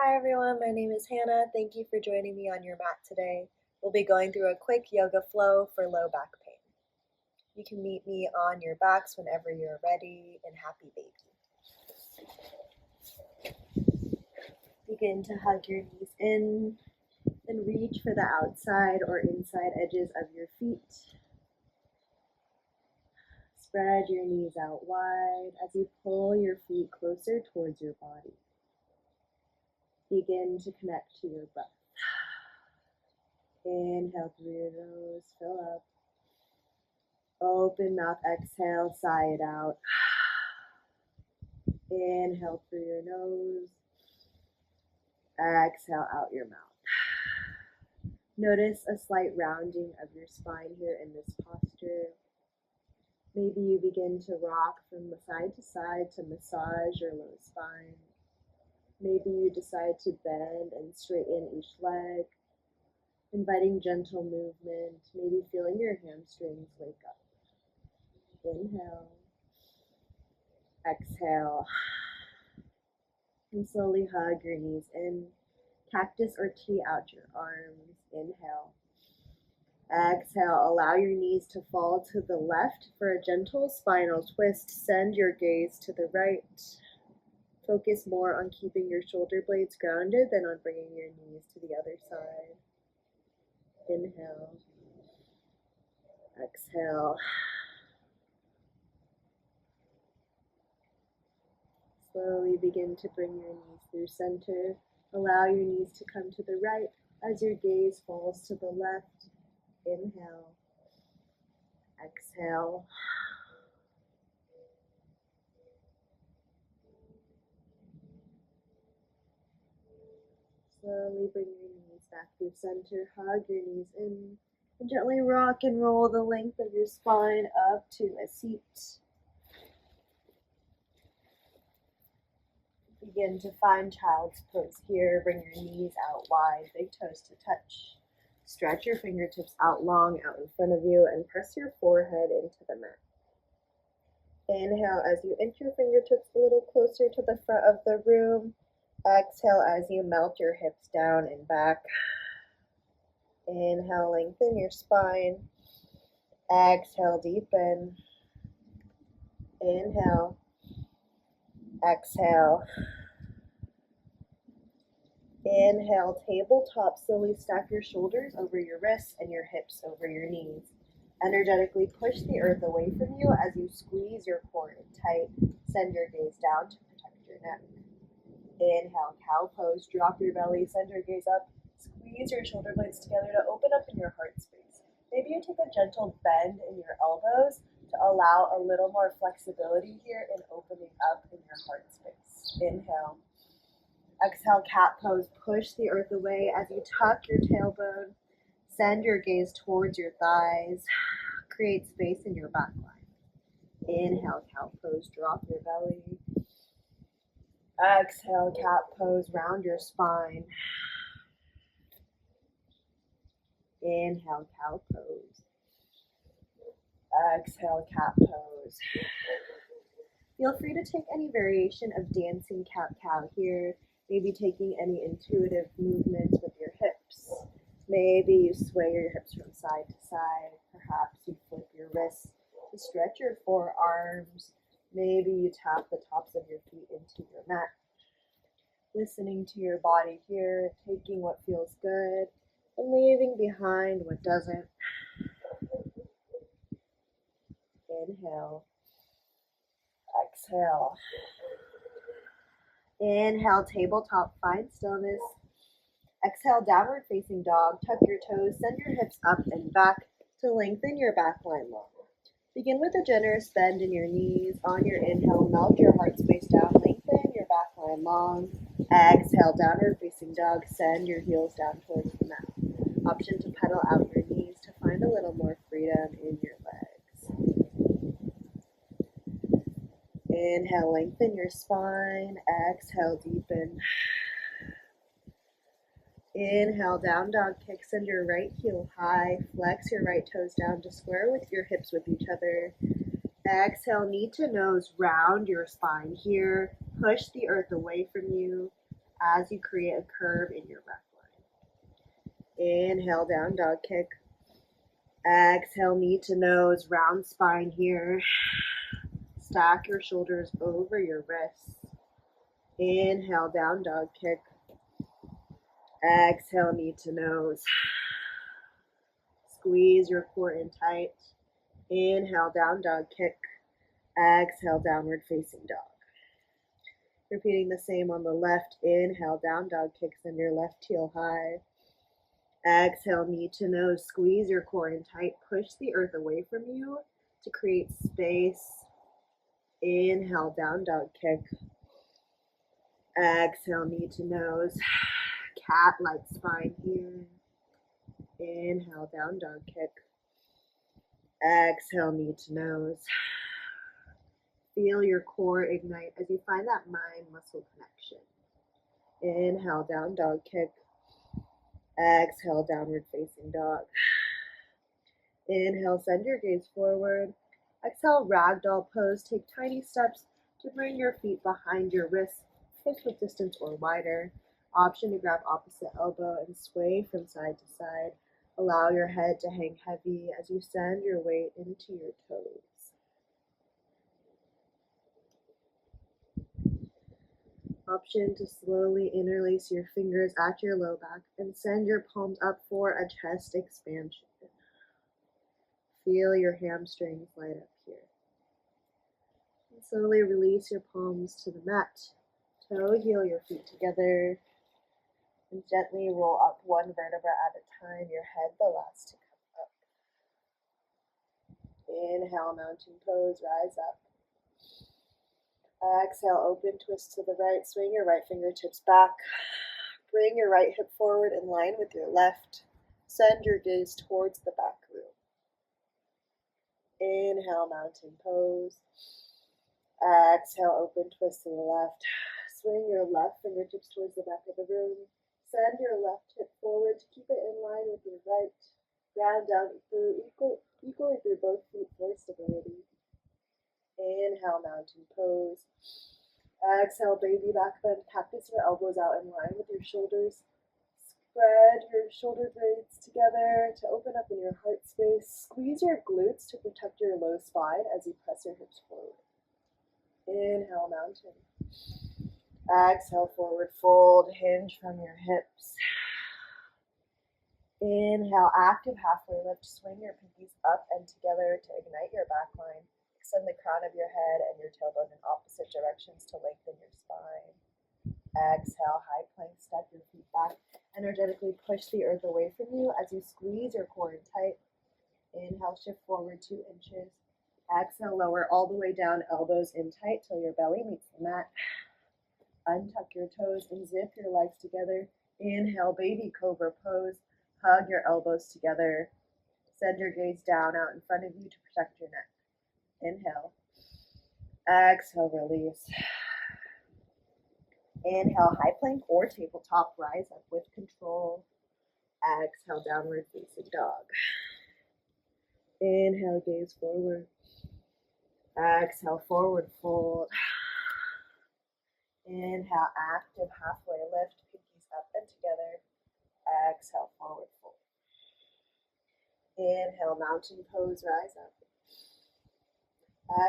Hi everyone, my name is Hannah. Thank you for joining me on your mat today. We'll be going through a quick yoga flow for low back pain. You can meet me on your backs whenever you're ready and happy baby. Begin to hug your knees in and reach for the outside or inside edges of your feet. Spread your knees out wide as you pull your feet closer towards your body. Begin to connect to your breath. Inhale through your nose, fill up. Open mouth, exhale, sigh it out. Inhale through your nose. Exhale out your mouth. Notice a slight rounding of your spine here in this posture. Maybe you begin to rock from side to massage your low spine. Maybe you decide to bend and straighten each leg, inviting gentle movement, maybe feeling your hamstrings wake up. Inhale, exhale, and slowly hug your knees in. Cactus or T out your arms. Inhale. Exhale, allow your knees to fall to the left for a gentle spinal twist. Send your gaze to the right. Focus more on keeping your shoulder blades grounded than on bringing your knees to the other side. Inhale. Exhale. Slowly begin to bring your knees through center. Allow your knees to come to the right as your gaze falls to the left. Inhale. Exhale. Slowly bring your knees back through center. Hug your knees in. And gently rock and roll the length of your spine up to a seat. Begin to find child's pose here. Bring your knees out wide, big toes to touch. Stretch your fingertips out long, out in front of you, and press your forehead into the mat. Inhale as you inch your fingertips a little closer to the front of the room. Exhale as you melt your hips down and back. Inhale, lengthen your spine. Exhale, deepen. Inhale. Exhale. Inhale, tabletop. Slowly stack your shoulders over your wrists and your hips over your knees. Energetically push the earth away from you as you squeeze your core in tight. Send your gaze down to protect your neck. Inhale, cow pose. Drop your belly, send your gaze up. Squeeze your shoulder blades together to open up in your heart space. Maybe you take a gentle bend in your elbows to allow a little more flexibility here in opening up in your heart space. Inhale. Exhale, cat pose. Push the earth away as you tuck your tailbone. Send your gaze towards your thighs. Create space in your back line. Inhale, cow pose. Drop your belly. Exhale, cat pose. Round your spine. Inhale, cow pose. Exhale, cat pose. Feel free to take any variation of dancing cat-cow here. Maybe taking any intuitive movements with your hips. Maybe you sway your hips from side to side. Perhaps you flip your wrists to stretch your forearms. Maybe you tap the tops of your feet into your mat. Listening to your body here, taking what feels good and leaving behind what doesn't. Inhale. Exhale. Inhale, tabletop, find stillness. Exhale, downward facing dog. Tuck your toes, send your hips up and back to lengthen your back line long. Begin with a generous bend in your knees. On your inhale, melt your heart space down, lengthen your back line long. Exhale, downward facing dog. Send your heels down towards the mat. Option to pedal out your knees to find a little more freedom in your legs. Inhale, lengthen your spine. Exhale, deepen. Inhale, down dog kick. Send your right heel high. Flex your right toes down to square with your hips with each other. Exhale, knee to nose. Round your spine here. Push the earth away from you as you create a curve in your breath line. Inhale, down dog kick. Exhale, knee to nose, round spine here. Stack your shoulders over your wrists. Inhale, down dog kick. Exhale, knee to nose. Squeeze your core in tight. Inhale, down dog kick. Exhale, downward facing dog. Repeating the same on the left. Inhale, down dog kick, send your left heel high. Exhale, knee to nose, squeeze your core in tight. Push the earth away from you to create space. Inhale, down dog kick. Exhale, knee to nose. Cat-like spine here. Inhale, down dog kick. Exhale, knee to nose. Feel your core ignite as you find that mind-muscle connection. Inhale, down dog kick. Exhale, downward facing dog. Inhale, send your gaze forward. Exhale, ragdoll pose. Take tiny steps to bring your feet behind your wrists, hip width distance or wider. Option to grab opposite elbow and sway from side to side. Allow your head to hang heavy as you send your weight into your toes. Option to slowly interlace your fingers at your low back and send your palms up for a chest expansion. Feel your hamstrings light up here. And slowly release your palms to the mat. Toe heel your feet together. And gently roll up one vertebra at a time, your head the last to come up. Inhale, mountain pose, rise up. Exhale, open, twist to the right, swing your right fingertips back. Bring your right hip forward in line with your left. Send your gaze towards the back room. Inhale, mountain pose. Exhale, open, twist to the left. Swing your left fingertips towards the back of the room. Send your left hip forward to keep it in line with your right. Ground down equally through both feet for stability. Inhale, mountain pose. Exhale, baby back bend. Cactus your elbows out in line with your shoulders. Spread your shoulder blades together to open up in your heart space. Squeeze your glutes to protect your low spine as you press your hips forward. Inhale, mountain. Exhale, forward fold, hinge from your hips. Inhale, active halfway lift. Swing your pinkies up and together to ignite your back line. Extend the crown of your head and your tailbone in opposite directions to lengthen your spine. Exhale, high plank, step your feet back. Energetically push the earth away from you as you squeeze your core in tight. Inhale, shift forward 2 inches. Exhale, lower all the way down, elbows in tight till your belly meets the mat. Untuck your toes and zip your legs together. Inhale, baby cobra pose. Hug your elbows together. Send your gaze down out in front of you to protect your neck. Inhale. Exhale, release. Inhale, high plank or tabletop, rise up with control. Exhale, downward facing dog. Inhale, gaze forward. Exhale, forward fold. Inhale, active halfway lift, pinkies up and together. Exhale, forward fold. Inhale, mountain pose, rise up.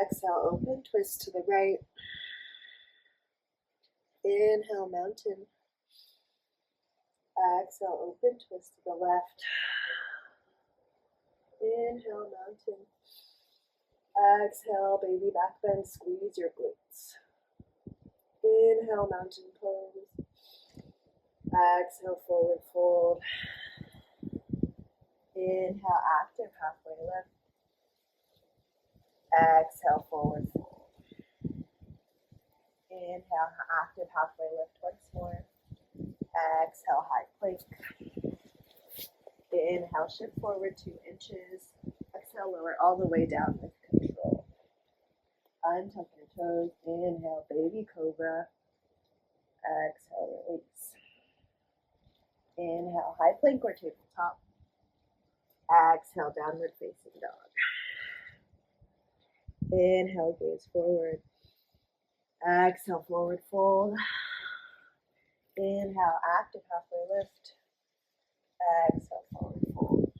Exhale, open, twist to the right. Inhale, mountain. Exhale, open, twist to the left. Inhale, mountain. Exhale, baby back bend, squeeze your glutes. Inhale, mountain pose. Exhale, forward fold. Inhale, active halfway lift. Exhale, forward fold. Inhale, active halfway lift once more. Exhale, high plank. Inhale, shift forward 2 inches. Exhale, lower all the way down with control. Untuck your toes. Inhale, baby cobra. Exhale, release. Inhale, high plank or tabletop. Exhale, downward facing dog. Inhale, gaze forward. Exhale, forward fold. Inhale, active halfway lift. Exhale, forward fold.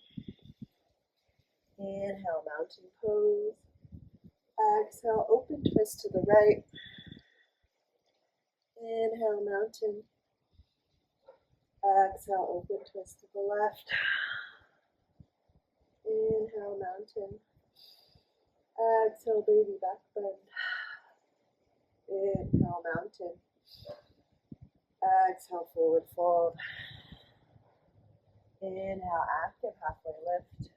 Inhale, mountain pose. Exhale, open twist to the right. Inhale, mountain. Exhale, open twist to the left. Inhale, mountain. Exhale, baby back bend. Inhale, mountain. Exhale, forward fold. Inhale, active halfway lift.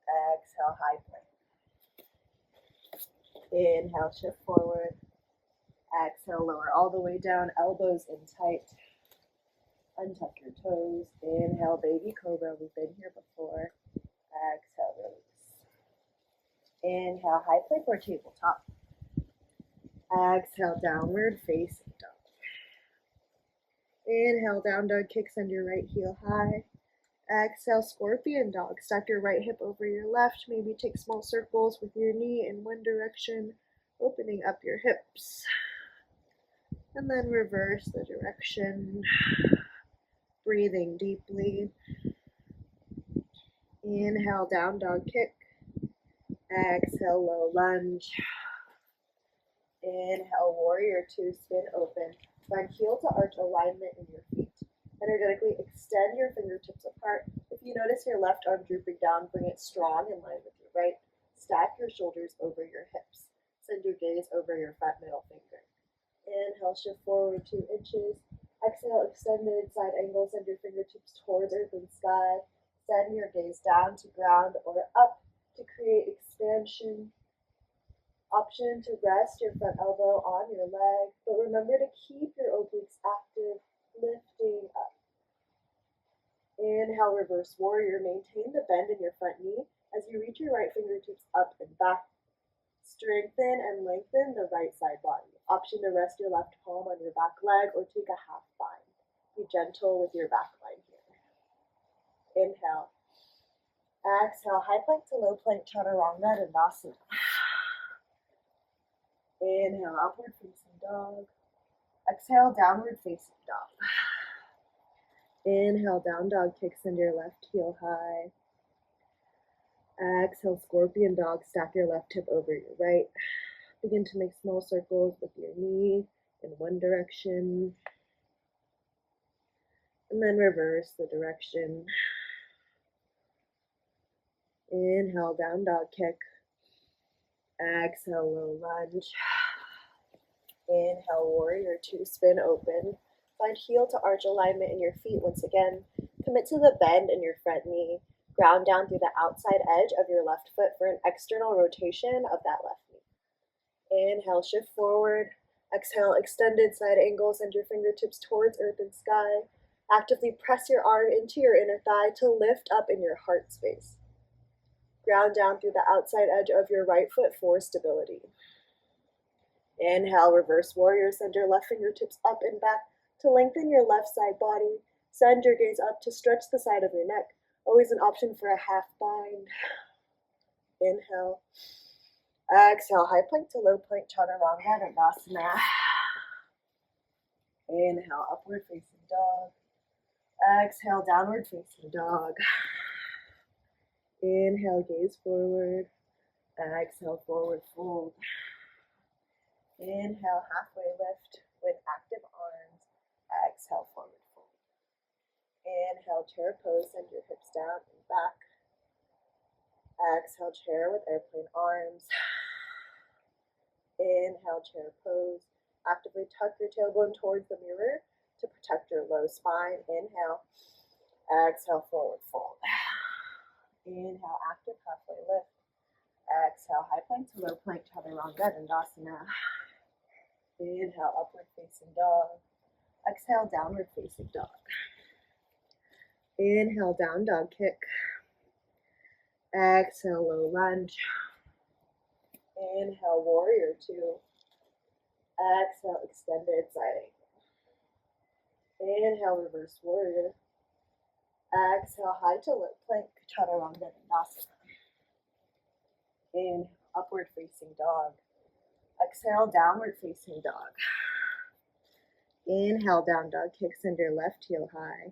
Exhale, high plank. Inhale, shift forward. Exhale, lower all the way down, elbows in tight. Untuck your toes. Inhale, baby cobra. We've been here before. Exhale, release. Inhale, high plank or tabletop. Exhale, downward facing dog. Inhale, down dog kick, send your right heel high. Exhale, scorpion dog. Stack your right hip over your left. Maybe take small circles with your knee in one direction, opening up your hips. And then reverse the direction. Breathing deeply. Inhale, down dog kick. Exhale, low lunge. Inhale, warrior two, spin open. Find heel to arch alignment in your feet. Energetically extend your fingertips apart. If you notice your left arm drooping down, bring it strong in line with your right. Stack your shoulders over your hips. Send your gaze over your front middle finger. Inhale, shift forward 2 inches. Exhale, extended side angle. Send your fingertips towards earth and sky. Send your gaze down to ground or up to create expansion. Option to rest your front elbow on your leg, but remember to keep your obliques active, lifting up. Inhale, reverse warrior. Maintain the bend in your front knee as you reach your right fingertips up and back. Strengthen and lengthen the right side body. Option to rest your left palm on your back leg or take a half bind. Be gentle with your back line here. Inhale. Exhale, high plank to low plank, chaturanga dandasana. Inhale, upward facing dog. Exhale, downward facing dog. Inhale, down dog kick, send your left heel high. Exhale, scorpion dog, stack your left hip over your right. Begin to make small circles with your knee in one direction. And then reverse the direction. Inhale, down dog kick. Exhale, low lunge. Inhale, warrior two, spin open. Find heel to arch alignment in your feet once again. Commit to the bend in your front knee. Ground down through the outside edge of your left foot for an external rotation of that left knee. Inhale, shift forward. Exhale, extended side angle. Send your fingertips towards earth and sky. Actively press your arm into your inner thigh to lift up in your heart space. Ground down through the outside edge of your right foot for stability. Inhale, reverse warrior. Send your left fingertips up and back to lengthen your left side body. Send your gaze up to stretch the side of your neck. Always an option for a half bind. Inhale. Exhale, high plank to low plank, chaturanga dandasana. Inhale, upward facing dog. Exhale, downward facing dog. Inhale, gaze forward. Exhale, forward fold. Inhale, halfway lift with active arms. Exhale, forward fold. Inhale, chair pose, send your hips down and back. Exhale, chair with airplane arms. Inhale, chair pose. Actively tuck your tailbone towards the mirror to protect your low spine. Inhale. Exhale, forward fold. Inhale, active halfway lift. Exhale, high plank to low plank, chaturanga dandasana. Inhale, upward facing dog. Exhale, downward facing dog. Inhale, down dog kick. Exhale, low lunge. Inhale, warrior two. Exhale, extended side angle. Inhale, reverse warrior. Exhale, high to low plank, chaturanga dandasana. Inhale, upward facing dog. Exhale, downward facing dog. Inhale, down dog, kick center, left heel high.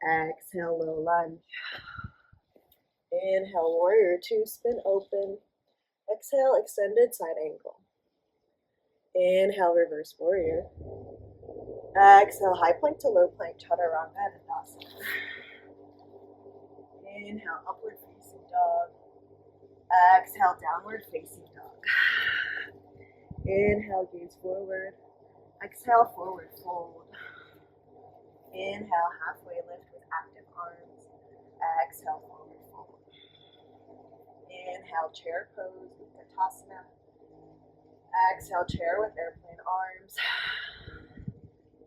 Exhale, low lunge. Inhale, warrior two, spin open. Exhale, extended side angle. Inhale, reverse warrior. Exhale, high plank to low plank, chaturanga dandasana. Inhale, upward facing dog. Exhale, downward facing dog. Inhale, gaze forward. Exhale, forward fold. Inhale, halfway lift with active arms. Exhale, forward fold. Inhale, chair pose with Utkatasana. Exhale, chair with airplane arms.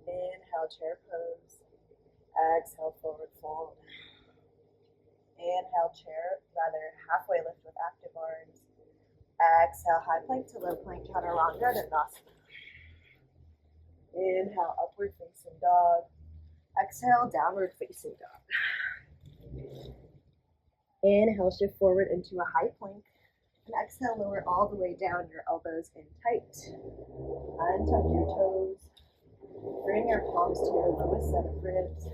Inhale, chair pose. Exhale, forward fold. Inhale, halfway lift with active arms. Exhale, high plank to low plank, chaturanga dandasana. Inhale, upward facing dog. Exhale, downward facing dog. Inhale, shift forward into a high plank. And exhale, lower all the way down, your elbows in tight. Untuck your toes. Bring your palms to your lowest set of ribs.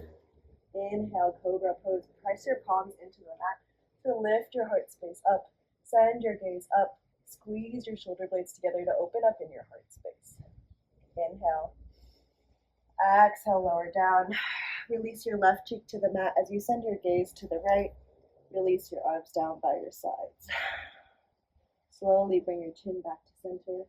Inhale, cobra pose. Press your palms into the mat to lift your heart space up. Send your gaze up. Squeeze your shoulder blades together to open up in your heart space. Inhale. Exhale, lower down. Release your left cheek to the mat as you send your gaze to the right. Release your arms down by your sides. Slowly bring your chin back to center.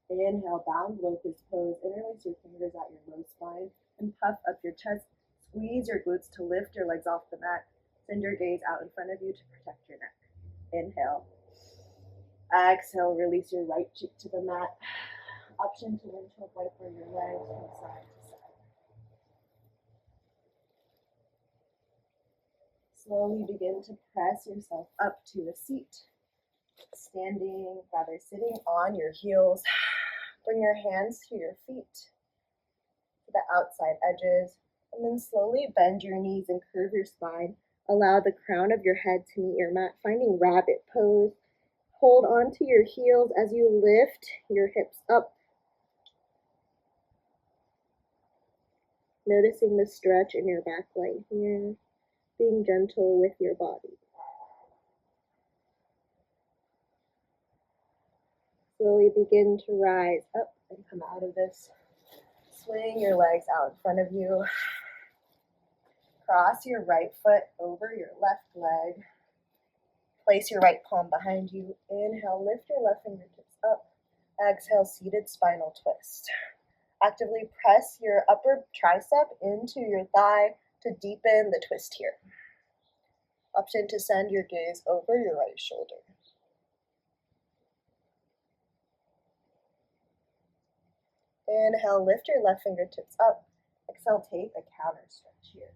Inhale, bound locust pose. Interlace your fingers at your low spine and puff up your chest. Squeeze your glutes to lift your legs off the mat. Send your gaze out in front of you to protect your neck. Inhale. Exhale, release your right cheek to the mat. Option to windshield wiper your legs from side to side. Slowly begin to press yourself up to a seat. Sitting on your heels. Bring your hands to your feet, to the outside edges, and then slowly bend your knees and curve your spine. Allow the crown of your head to meet your mat, finding rabbit pose. Hold on to your heels as you lift your hips up. Noticing the stretch in your back line here, being gentle with your body. Slowly begin to rise up and come out of this. Swing your legs out in front of you. Cross your right foot over your left leg. Place your right palm behind you. Inhale, lift your left fingertips up. Exhale, seated spinal twist. Actively press your upper tricep into your thigh to deepen the twist here. Option to send your gaze over your right shoulder. Inhale, lift your left fingertips up. Exhale, take a counter stretch here.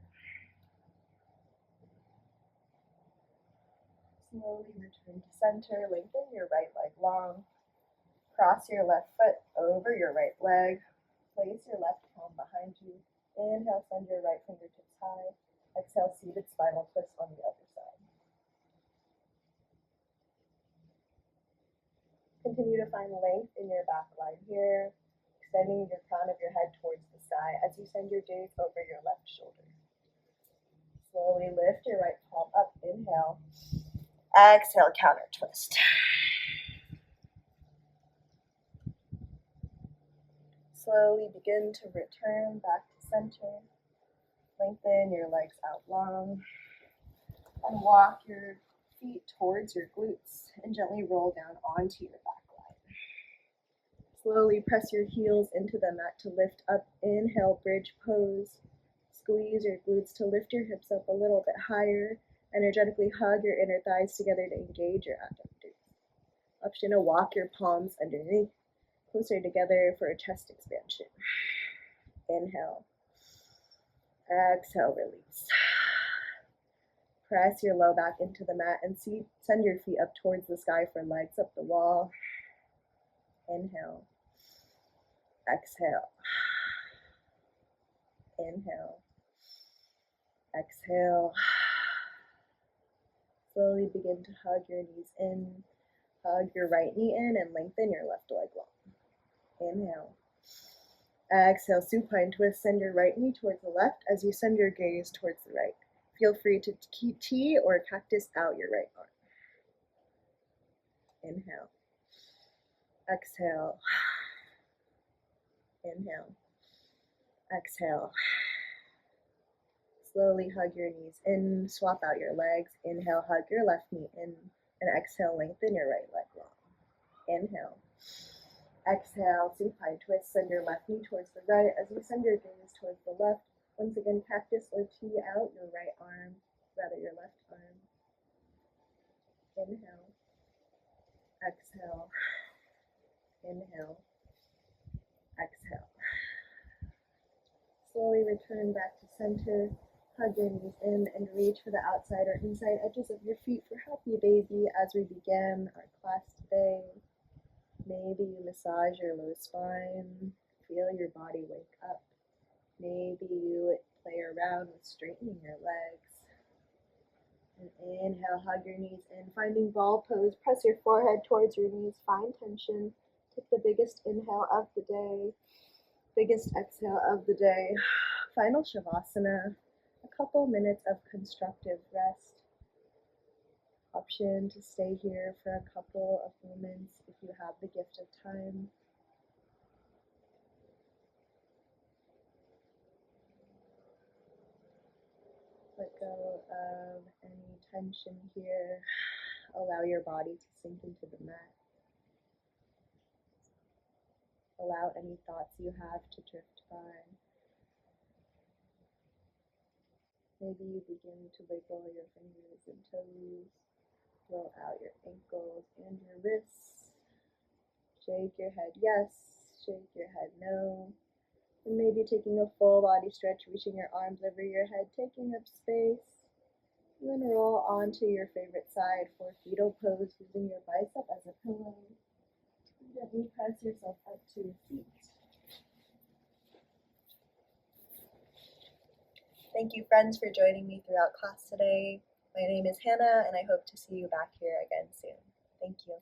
Slowly return to center. Lengthen your right leg long. Cross your left foot over your right leg. Place your left palm behind you. Inhale, send your right fingertips high. Exhale, seated spinal twist on the other side. Continue to find length in your back line here, extending your crown of your head towards the sky as you send your gaze over your left shoulder. Slowly lift your right palm up. Inhale. Exhale, counter twist. Slowly begin to return back to center. Lengthen your legs out long. And walk your feet towards your glutes and gently roll down onto your back line. Slowly press your heels into the mat to lift up. Inhale, bridge pose. Squeeze your glutes to lift your hips up a little bit higher. Energetically hug your inner thighs together to engage your abductors. Option to walk your palms underneath, closer together for a chest expansion. Inhale. Exhale, release. Press your low back into the mat and send your feet up towards the sky for legs up the wall. Inhale. Exhale. Inhale. Exhale. Slowly begin to hug your knees in. Hug your right knee in and lengthen your left leg long. Inhale. Exhale, supine twist. Send your right knee towards the left as you send your gaze towards the right. Feel free to keep T or cactus out your right arm. Inhale. Exhale. Inhale. Exhale. Slowly hug your knees in, swap out your legs. Inhale, hug your left knee in, and exhale, lengthen your right leg long. Inhale. Exhale, supine twist. Send your left knee towards the right as you send your gaze towards the left. Once again, cactus or T out your right arm, rather your left arm. Inhale. Exhale. Inhale. Exhale. Slowly return back to center. Hug your knees in and reach for the outside or inside edges of your feet for Happy Baby as we begin our class today. Maybe you massage your low spine, feel your body wake up. Maybe you play around with straightening your legs. And inhale, hug your knees in, finding ball pose. Press your forehead towards your knees, find tension. Take the biggest inhale of the day, biggest exhale of the day. Final Shavasana, a couple minutes of constructive rest. Option to stay here for a couple of moments if you have the gift of time. Let go of any tension here. Allow your body to sink into the mat. Allow any thoughts you have to drift by. Maybe you begin to wiggle your fingers and toes. Roll out your ankles and your wrists. Shake your head yes, shake your head no. And maybe taking a full body stretch, reaching your arms over your head, taking up space. And then roll onto your favorite side for fetal pose, using your bicep as a pillow. Gently press yourself up to your feet. Thank you, friends, for joining me throughout class today. My name is Hannah, and I hope to see you back here again soon. Thank you.